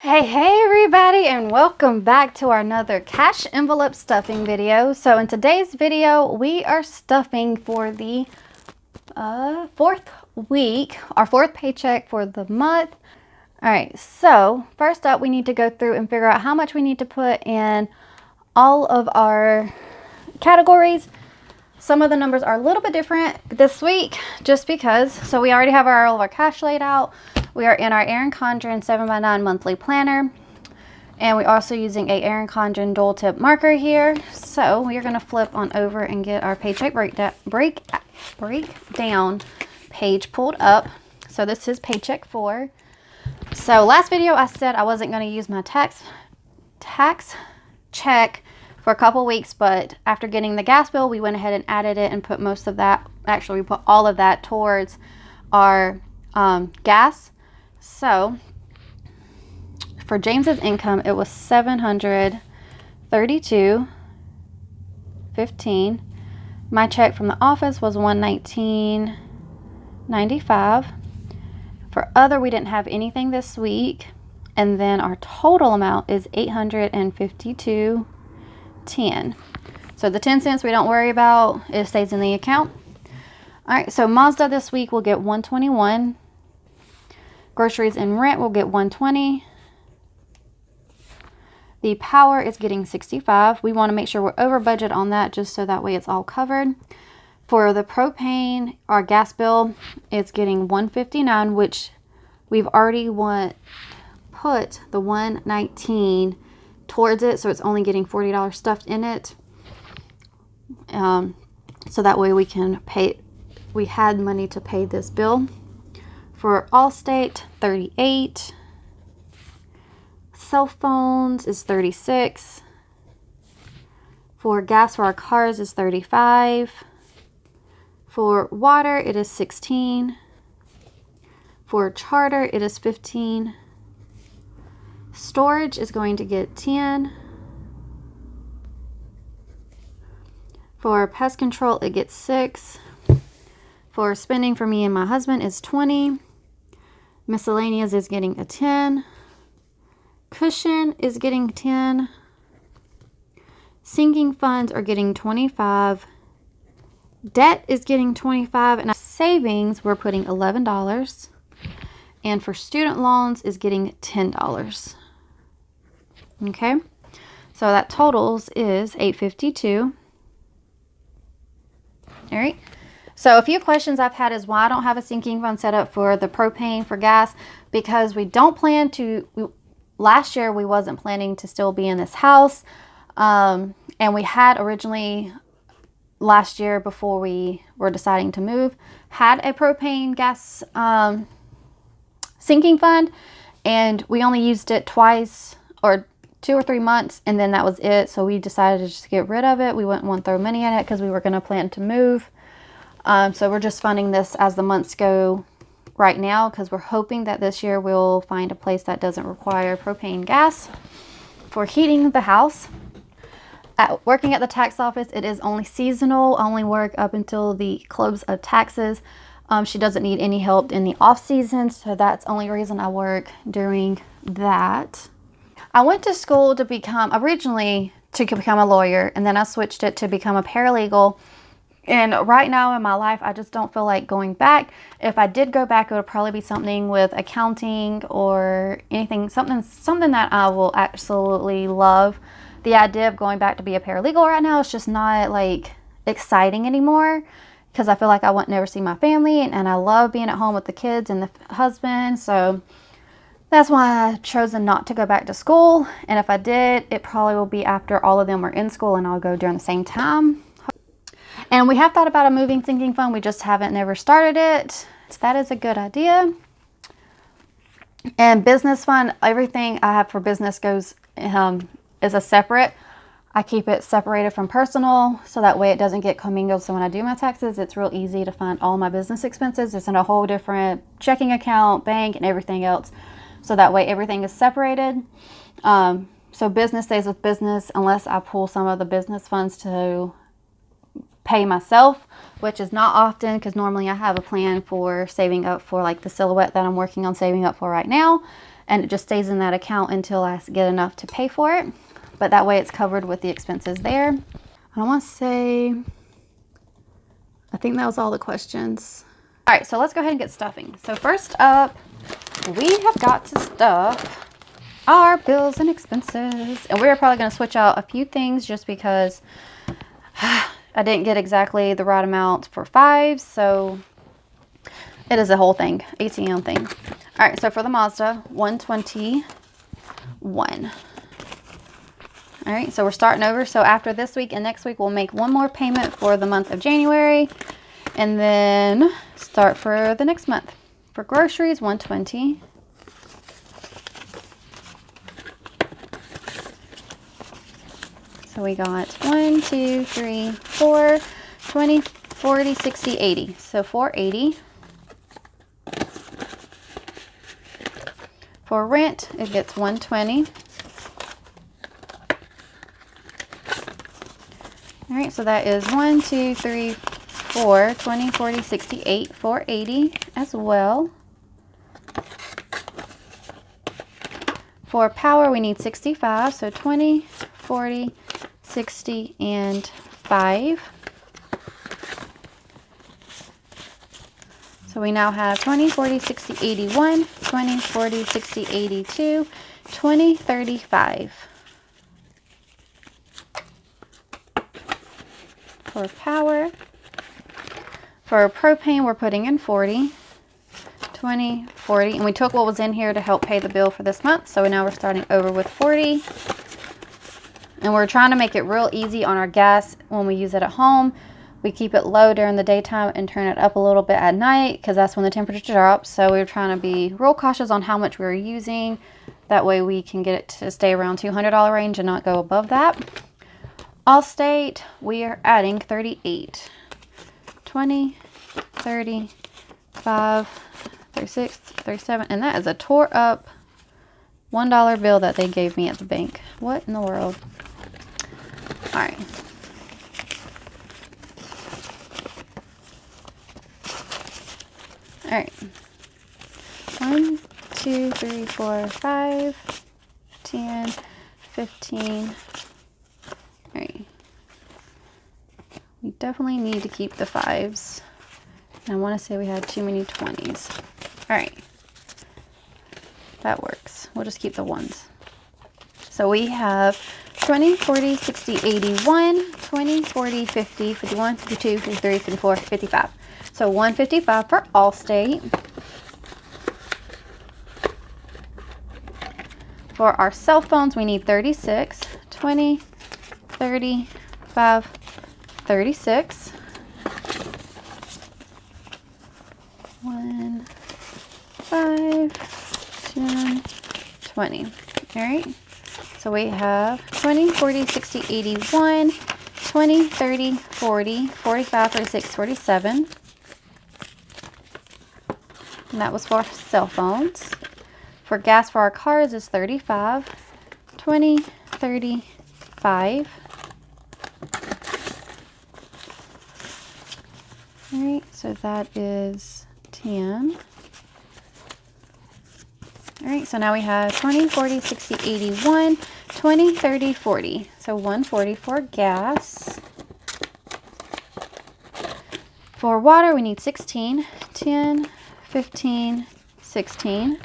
Hey everybody, and welcome back to our another cash envelope stuffing video. So in today's video we are stuffing for the fourth week, our fourth paycheck for the month. All right, so first up we need to go through and figure out how much we need to put in all of our categories. Some of the numbers are a little bit different this week just because. So we already have all of our cash laid out. We are in our Erin Condren 7x9 monthly planner. And we're also using a Erin Condren dual tip marker here. So we are going to flip on over and get our paycheck breakdown page pulled up. So this is paycheck 4. So last video I said I wasn't going to use my tax check for a couple weeks, but after getting the gas bill, we went ahead and added it and put most of that, actually we put all of that towards our gas. So for James's income, it was $732.15. My check from the office was $119.95. For other, we didn't have anything this week. And then our total amount is $852.10. So the 10 cents we don't worry about, it stays in the account. All right, so Mazda this week will get $121. Groceries and rent will get $120. The power is getting $65. We want to make sure we're over budget on that just so that way it's all covered. For the propane, our gas bill is getting $159, which we've already put the $119 towards it, so it's only getting $40 stuffed in it. So that way we can pay, we had money to pay this bill. For Allstate, $38. Cell phones is $36. For gas for our cars is $35. For water, it is $16. For charter, it is $15. Storage is going to get $10. For pest control, it gets $6. For spending for me and my husband is $20. Miscellaneous is getting a $10. Cushion is getting $10. Sinking funds are getting $25. Debt is getting $25. And savings, we're putting $11. And for student loans is getting $10. Okay, so that totals is $852. All right. So a few questions I've had is why I don't have a sinking fund set up for the propane for gas, because we don't plan to. Last year we wasn't planning to still be in this house, and we had originally last year, before we were deciding to move, had a propane gas sinking fund, and we only used it twice or 2 or 3 months, and then that was it. So we decided to just get rid of it. We wouldn't want to throw money in it because we were going to plan to move. So we're just funding this as the months go right now, because we're hoping that this year we'll find a place that doesn't require propane gas for heating the house. Working at the tax office, it is only seasonal, only work up until the close of taxes. She doesn't need any help in the off season, so that's the only reason I work during that. I went to school to become a lawyer, and then I switched it to become a paralegal. And right now in my life, I just don't feel like going back. If I did go back, it would probably be something with accounting or anything, something that I will absolutely love. The idea of going back to be a paralegal right now is just not like exciting anymore, because I feel like I won't never see my family, and I love being at home with the kids and the husband. So that's why I've chosen not to go back to school. And if I did, it probably will be after all of them are in school, and I'll go during the same time. And we have thought about a moving sinking fund. We just haven't never started it. So that is a good idea. And business fund, everything I have for business goes is a separate. I keep it separated from personal, so that way it doesn't get commingled. So when I do my taxes, it's real easy to find all my business expenses. It's in a whole different checking account, bank, and everything else. So that way everything is separated. So business stays with business unless I pull some of the business funds to pay myself, which is not often, because normally I have a plan for saving up for like the silhouette that I'm working on saving up for right now. and it just stays in that account until I get enough to pay for it. But that way it's covered with the expenses there. I want to say, I think that was all the questions. All right, so let's go ahead and get stuffing. So first up, we have got to stuff our bills and expenses. And we're probably going to switch out a few things just because I didn't get exactly the right amount for 5. So it is a whole thing, ATM thing. All right, so for the Mazda, 121. All right, so we're starting over. So after this week and next week, we'll make one more payment for the month of January and then start for the next month. For groceries, 120. So we got 1, 2, 3, 4, 20, 40, 60, 80. So 480. For rent, it gets 120. All right, so that is 1, 2, 3, 4, 20, 40, 60, 8, 480 as well. For power, we need 65, so 20, 40, 60, and 5. So we now have 20, 40, 60, 81, 20, 40, 60, 82, 20, 35. For power. For propane, we're putting in 40, 20, 40, and we took what was in here to help pay the bill for this month. So now we're starting over with 40. And we're trying to make it real easy on our gas when we use it at home. We keep it low during the daytime and turn it up a little bit at night because that's when the temperature drops. So we're trying to be real cautious on how much we're using. That way we can get it to stay around $200 range and not go above that. Allstate, we are adding 38, 20, 35, 36, 37, and that is a tore up $1 bill that they gave me at the bank. What in the world? All right. All right. 1, 2, 3, 4, 5, 10, 15. All right. We definitely need to keep the 5s. And I want to say we had too many 20s. All right. That works. We'll just keep the 1s. So we have 20, 40, 60, 81, 20, 40, 50, 51, 52, 53, 54, 55. So 155 for Allstate. For our cell phones, we need 36, 20, 35, 36. 1, 5, 10, 20. All right. So we have 20, 40, 60, 81, 20, 30, 40, 45, 46, 47. And that was for cell phones. For gas for our cars is 35, 20, 35. All right, so that is 10. All right, so now we have 20, 40, 60, 81, 20, 30, 40. So 140 for gas. For water, we need 16, 10, 15, 16.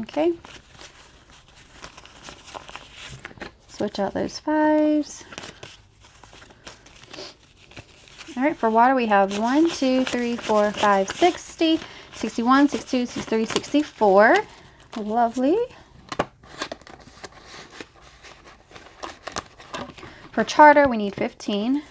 Okay. Switch out those 5s. All right, for water, we have 1, 2, 3, 4, 5, 60, 61, 62, 63, 64. Lovely. For charter, we need 15.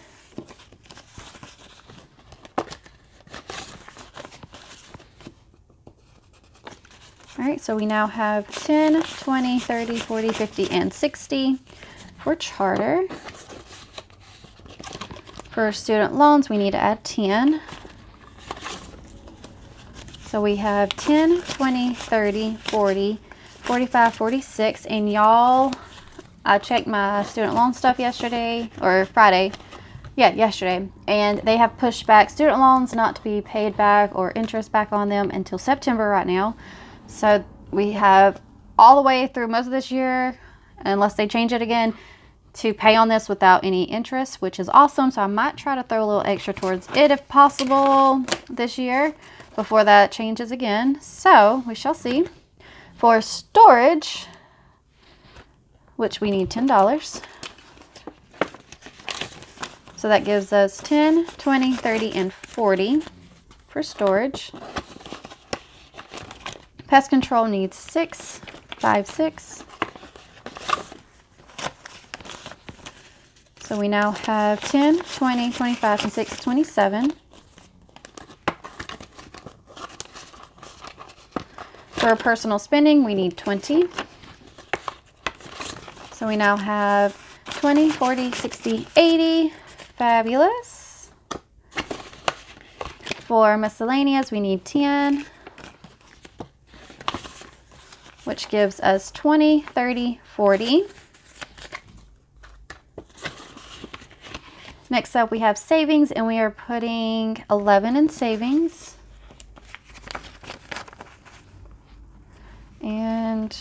All right, so we now have 10, 20, 30, 40, 50, and 60 for charter. For student loans, we need to add 10. So we have 10, 20, 30, 40, 45, 46. And y'all, I checked my student loan stuff yesterday, or Friday. Yeah, yesterday. And they have pushed back student loans not to be paid back or interest back on them until September right now. So we have all the way through most of this year, unless they change it again, to pay on this without any interest, which is awesome. So I might try to throw a little extra towards it if possible this year before that changes again. So we shall see. For storage, which we need $10. So that gives us 10, 20, 30, and 40 for storage. Pest control needs 6, 5, 6. So we now have 10, 20, 25, and 6, 27. For personal spending, we need 20. So we now have 20, 40, 60, 80. Fabulous. For miscellaneous, we need 10, which gives us 20, 30, 40. Next up, we have savings, and we are putting 11 in savings. And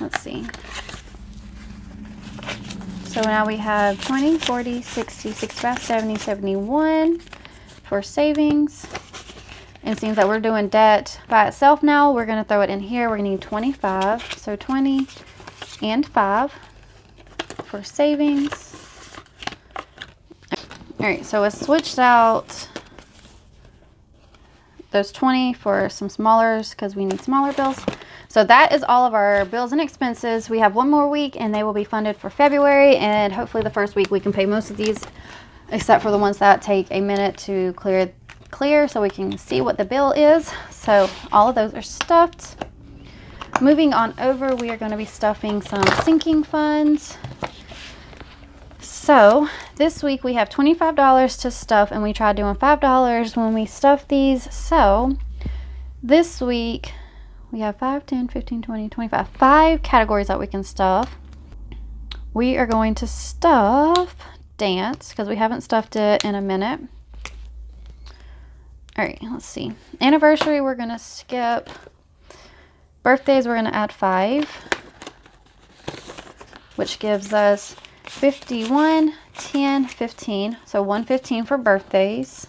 let's see. So now we have 20, 40, 60, 65, 70, 71 for savings. And it seems that we're doing debt by itself now. We're going to throw it in here. We're going to need 25. So 20 and 5 for savings. All right, so I switched out those 20 for some smallers because we need smaller bills. So that is all of our bills and expenses. We have one more week and they will be funded for February, and hopefully the first week we can pay most of these, except for the ones that take a minute to clear so we can see what the bill is. So all of those are stuffed. Moving on over, we are going to be stuffing some sinking funds. So this week we have $25 to stuff, and we tried doing $5 when we stuffed these. So this week we have 5, 10, 15, 20, 25, 5 categories that we can stuff. We are going to stuff dance because we haven't stuffed it in a minute. All right, let's see. Anniversary, we're going to skip. Birthdays, we're going to add 5, which gives us 51, 10, 15. So 115 for birthdays.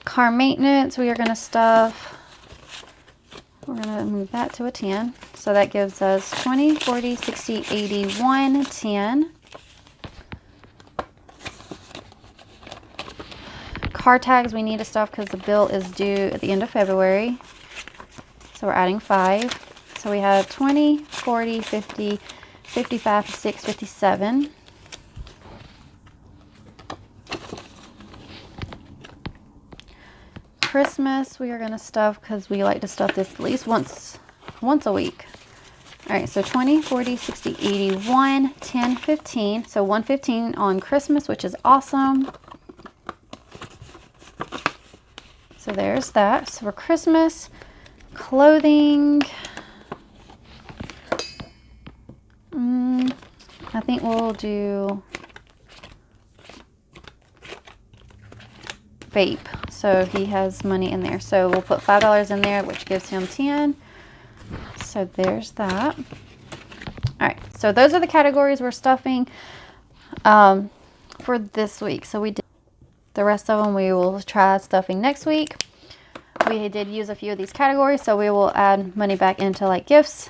Car maintenance, we are going to stuff. We're going to move that to a 10. So that gives us 20, 40, 60, 81, 10. Car tags, we need to stuff because the bill is due at the end of February. So we're adding 5. So we have 20, 40, 50, 55, 56, 57. Christmas, we are going to stuff because we like to stuff this at least once a week. All right, so 20, 40, 60, 81, 10, 15. So 115 on Christmas, which is awesome. So there's that. So for Christmas, clothing, I think we'll do vape. So he has money in there. So we'll put $5 in there, which gives him 10. So there's that. All right. So those are the categories we're stuffing for this week. So we did the rest of them. We will try stuffing next week. We did use a few of these categories, so we will add money back into like gifts.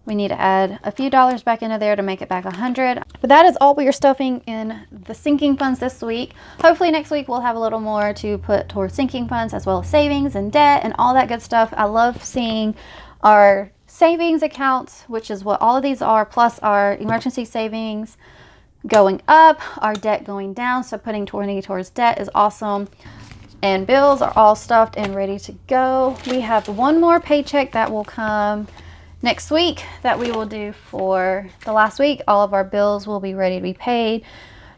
We need to add a few dollars back into there to make it back 100. But that is all we are stuffing in the sinking funds this week. Hopefully next week we'll have a little more to put towards sinking funds, as well as savings and debt and all that good stuff. I love seeing our savings accounts, which is what all of these are, plus our emergency savings going up, our debt going down. So putting 20 towards debt is awesome. And bills are all stuffed and ready to go. We have one more paycheck that will come next week that we will do for the last week. All of our bills will be ready to be paid,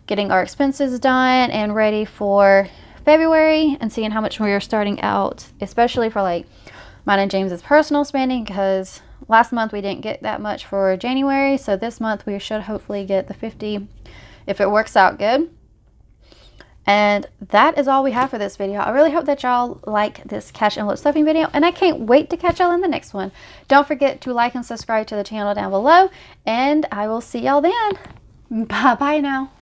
getting our expenses done and ready for February, and seeing how much we are starting out, especially for like mine and James's personal spending, because last month we didn't get that much for January, so this month we should hopefully get the 50 if it works out good. And that is all we have for this video. I really hope that y'all like this cash envelope stuffing video, and I can't wait to catch y'all in the next one. Don't forget to like and subscribe to the channel down below, and I will see y'all then. Bye bye now.